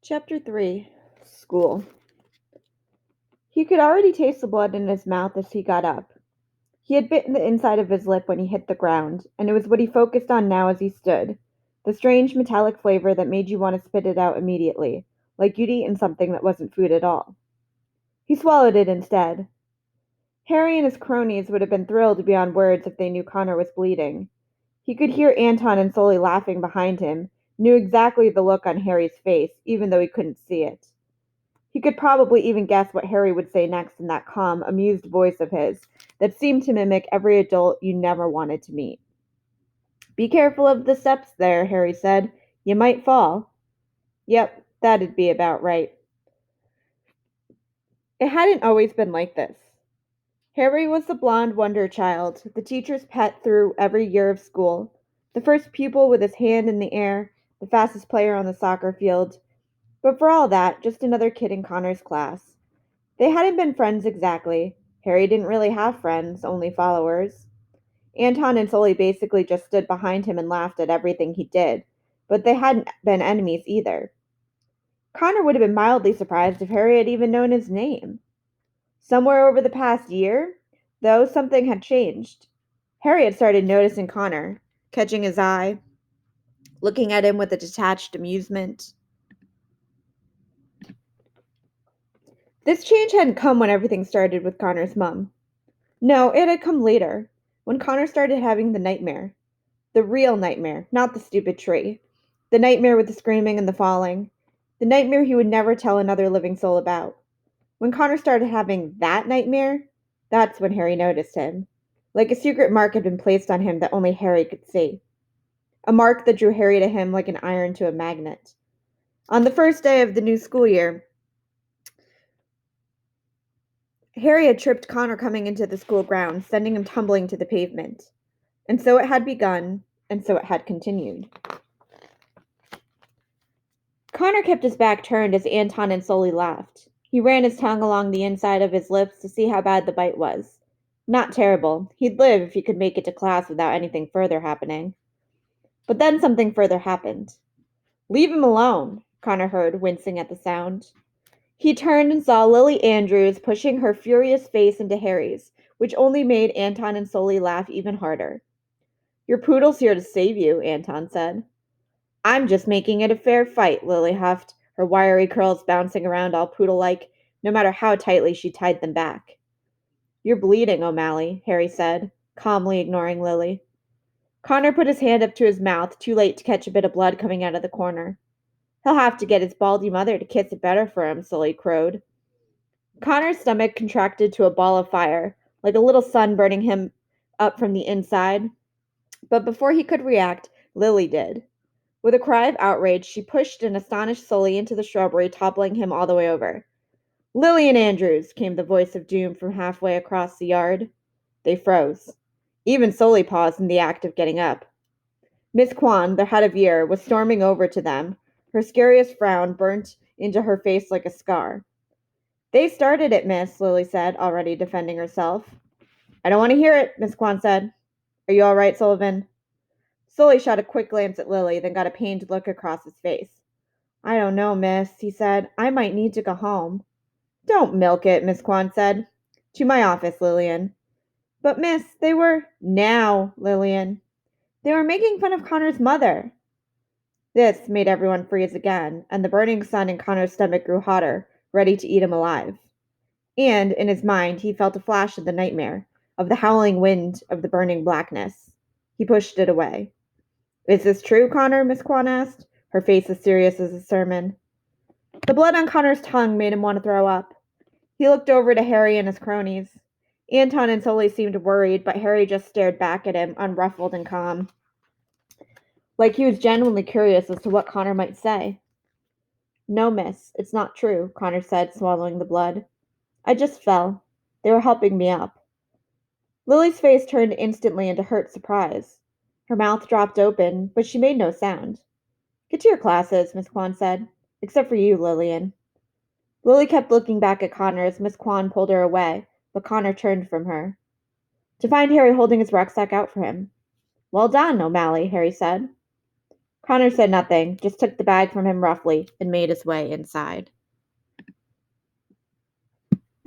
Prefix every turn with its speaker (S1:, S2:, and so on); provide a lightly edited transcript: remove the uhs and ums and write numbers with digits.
S1: Chapter 3 School. He could already taste the blood in his mouth as he got up. He had bitten the inside of his lip when he hit the ground, and it was what he focused on now as he stood, the strange metallic flavor that made you want to spit it out immediately, like you'd eaten something that wasn't food at all. He swallowed it instead. Harry and his cronies would have been thrilled beyond words if they knew Connor was bleeding. He could hear Anton and Sully laughing behind him, knew exactly the look on Harry's face, even though he couldn't see it. He could probably even guess what Harry would say next in that calm, amused voice of his that seemed to mimic every adult you never wanted to meet. "Be careful of the steps there," Harry said. "You might fall." Yep, that'd be about right. It hadn't always been like this. Harry was the blonde wonder child, the teacher's pet through every year of school, the first pupil with his hand in the air, the fastest player on the soccer field, but for all that, just another kid in Connor's class. They hadn't been friends exactly. Harry didn't really have friends, only followers. Anton and Sully basically just stood behind him and laughed at everything he did, but they hadn't been enemies either. Connor would have been mildly surprised if Harry had even known his name. Somewhere over the past year, though, something had changed. Harry had started noticing Connor, catching his eye, looking at him with a detached amusement. This change hadn't come when everything started with Connor's mum. No, it had come later, when Connor started having the nightmare. The real nightmare, not the stupid tree. The nightmare with the screaming and the falling. The nightmare he would never tell another living soul about. When Connor started having that nightmare, that's when Harry noticed him. Like a secret mark had been placed on him that only Harry could see. A mark that drew Harry to him like an iron to a magnet. On the first day of the new school year, Harry had tripped Connor coming into the school grounds, sending him tumbling to the pavement. And so it had begun, and so it had continued. Connor kept his back turned as Anton and Sully laughed. He ran his tongue along the inside of his lips to see how bad the bite was. Not terrible. He'd live if he could make it to class without anything further happening. But then something further happened. "Leave him alone," Connor heard, wincing at the sound. He turned and saw Lily Andrews pushing her furious face into Harry's, which only made Anton and Sully laugh even harder. "Your poodle's here to save you," Anton said. "I'm just making it a fair fight," Lily huffed, her wiry curls bouncing around all poodle-like, no matter how tightly she tied them back. "You're bleeding, O'Malley," Harry said, calmly ignoring Lily. Connor put his hand up to his mouth, too late to catch a bit of blood coming out of the corner. "He'll have to get his baldy mother to kiss it better for him," Sully crowed. Connor's stomach contracted to a ball of fire, like a little sun burning him up from the inside. But before he could react, Lily did. With a cry of outrage, she pushed an astonished Sully into the shrubbery, toppling him all the way over. "Lillian Andrews!" came the voice of doom from halfway across the yard. They froze. Even Sully paused in the act of getting up. Miss Kwan, their head of year, was storming over to them, her scariest frown burnt into her face like a scar. "They started it, miss," Lily said, already defending herself. "I don't want to hear it," Miss Kwan said. "Are you all right, Sullivan?" Sully shot a quick glance at Lily, then got a pained look across his face. "I don't know, miss," he said. "I might need to go home." "Don't milk it," Miss Kwan said. "To my office, Lillian." "But, miss, they were—" "Now, Lillian." "They were making fun of Connor's mother." This made everyone freeze again, and the burning sun in Connor's stomach grew hotter, ready to eat him alive. And, in his mind, he felt a flash of the nightmare, of the howling wind, of the burning blackness. He pushed it away. "Is this true, Connor?" Miss Kwan asked, her face as serious as a sermon. The blood on Connor's tongue made him want to throw up. He looked over to Harry and his cronies. Anton and Sully seemed worried, but Harry just stared back at him, unruffled and calm, like he was genuinely curious as to what Connor might say. "No, miss, it's not true," Connor said, swallowing the blood. "I just fell. They were helping me up." Lily's face turned instantly into hurt surprise. Her mouth dropped open, but she made no sound. "Get to your classes," Miss Kwan said. "Except for you, Lillian." Lily kept looking back at Connor as Miss Kwan pulled her away, but Connor turned from her. To find Harry holding his rucksack out for him. "Well done, O'Malley," Harry said. Connor said nothing, just took the bag from him roughly and made his way inside.